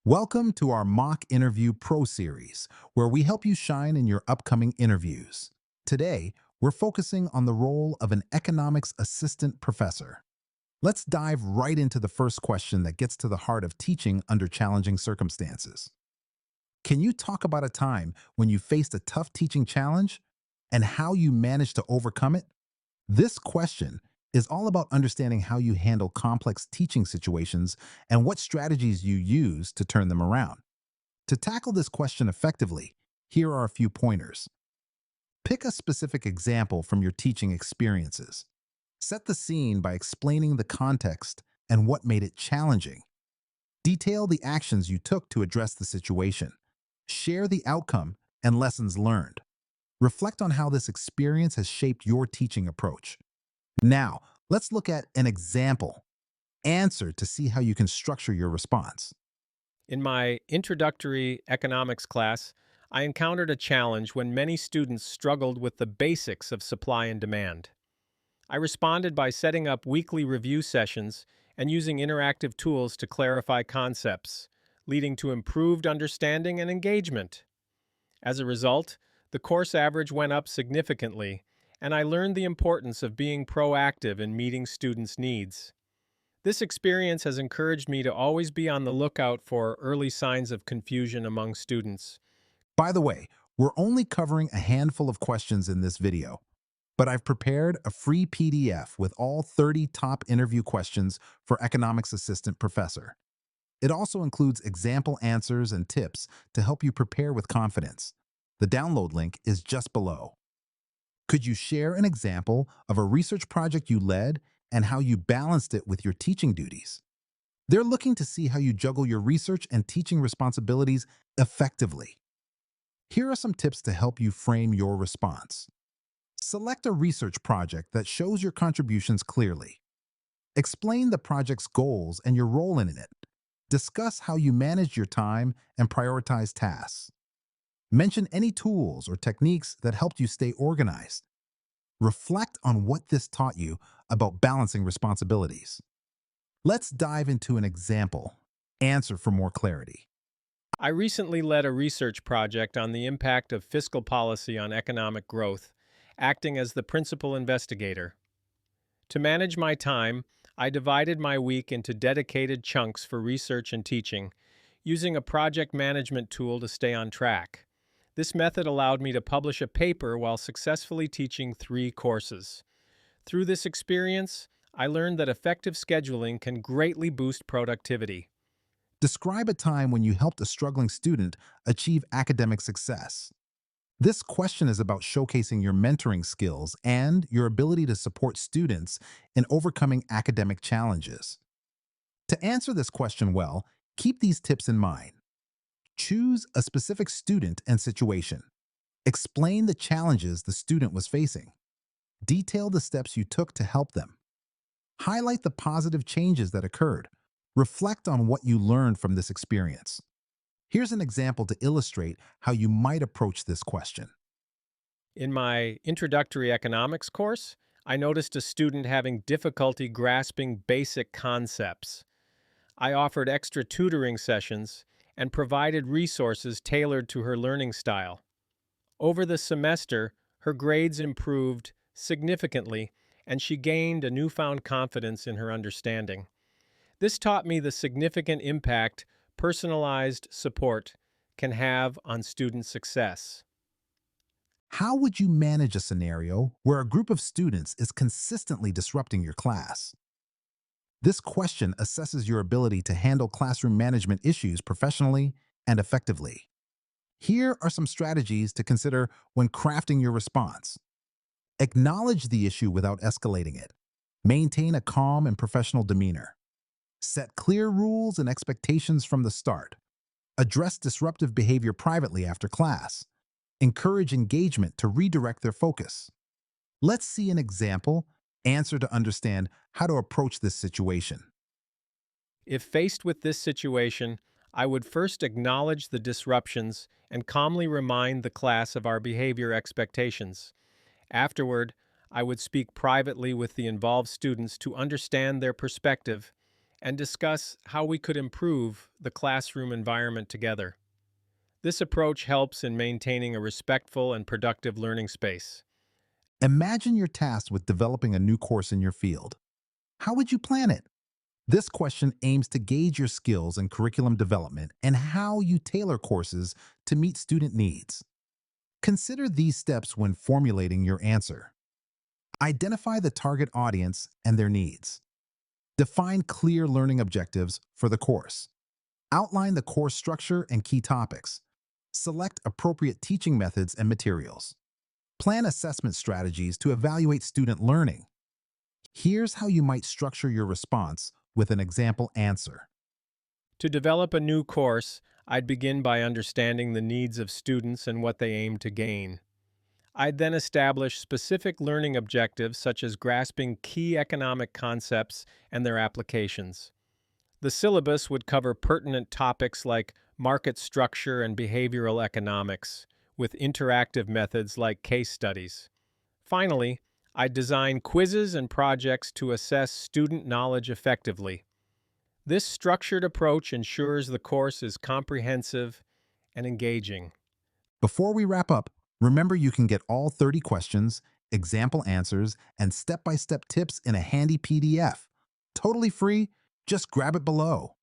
Welcome to our Mock Interview Pro Series, where we help you shine in your upcoming interviews. Today, we're focusing on the role of an economics assistant professor. Let's dive right into the first question that gets to the heart of teaching under challenging circumstances. Can you talk about a time when you faced a tough teaching challenge and how you managed to overcome it? This question is all about understanding how you handle complex teaching situations and what strategies you use to turn them around. To tackle this question effectively, here are a few pointers. Pick a specific example from your teaching experiences. Set the scene by explaining the context and what made it challenging. Detail the actions you took to address the situation. Share the outcome and lessons learned. Reflect on how this experience has shaped your teaching approach. Now, let's look at an example. Answer to see how you can structure your response. In my introductory economics class, I encountered a challenge when many students struggled with the basics of supply and demand. I responded by setting up weekly review sessions and using interactive tools to clarify concepts, leading to improved understanding and engagement. As a result, the course average went up significantly, and I learned the importance of being proactive in meeting students' needs. This experience has encouraged me to always be on the lookout for early signs of confusion among students. By the way, we're only covering a handful of questions in this video, but I've prepared a free PDF with all 30 top interview questions for Economics Assistant Professor. It also includes example answers and tips to help you prepare with confidence. The download link is just below. Could you share an example of a research project you led and how you balanced it with your teaching duties? They're looking to see how you juggle your research and teaching responsibilities effectively. Here are some tips to help you frame your response. Select a research project that shows your contributions clearly. Explain the project's goals and your role in it. Discuss how you manage your time and prioritize tasks. Mention any tools or techniques that helped you stay organized. Reflect on what this taught you about balancing responsibilities. Let's dive into an example. Answer for more clarity. I recently led a research project on the impact of fiscal policy on economic growth, acting as the principal investigator. To manage my time, I divided my week into dedicated chunks for research and teaching, using a project management tool to stay on track. This method allowed me to publish a paper while successfully teaching 3 courses. Through this experience, I learned that effective scheduling can greatly boost productivity. Describe a time when you helped a struggling student achieve academic success. This question is about showcasing your mentoring skills and your ability to support students in overcoming academic challenges. To answer this question well, keep these tips in mind. Choose a specific student and situation. Explain the challenges the student was facing. Detail the steps you took to help them. Highlight the positive changes that occurred. Reflect on what you learned from this experience. Here's an example to illustrate how you might approach this question. In my introductory economics course, I noticed a student having difficulty grasping basic concepts. I offered extra tutoring sessions and provided resources tailored to her learning style. Over the semester, her grades improved significantly and she gained a newfound confidence in her understanding. This taught me the significant impact personalized support can have on student success. How would you manage a scenario where a group of students is consistently disrupting your class? This question assesses your ability to handle classroom management issues professionally and effectively. Here are some strategies to consider when crafting your response. Acknowledge the issue without escalating it. Maintain a calm and professional demeanor. Set clear rules and expectations from the start. Address disruptive behavior privately after class. Encourage engagement to redirect their focus. Let's see an example. Answer to understand how to approach this situation. If faced with this situation, I would first acknowledge the disruptions and calmly remind the class of our behavior expectations. Afterward, I would speak privately with the involved students to understand their perspective and discuss how we could improve the classroom environment together. This approach helps in maintaining a respectful and productive learning space. Imagine you're tasked with developing a new course in your field. How would you plan it? This question aims to gauge your skills in curriculum development and how you tailor courses to meet student needs. Consider these steps when formulating your answer. Identify the target audience and their needs. Define clear learning objectives for the course. Outline the course structure and key topics. Select appropriate teaching methods and materials. Plan assessment strategies to evaluate student learning. Here's how you might structure your response with an example answer. To develop a new course, I'd begin by understanding the needs of students and what they aim to gain. I'd then establish specific learning objectives such as grasping key economic concepts and their applications. The syllabus would cover pertinent topics like market structure and behavioral economics, with interactive methods like case studies. Finally, I'd design quizzes and projects to assess student knowledge effectively. This structured approach ensures the course is comprehensive and engaging. Before we wrap up, remember you can get all 30 questions, example answers, and step-by-step tips in a handy PDF. Totally free, just grab it below.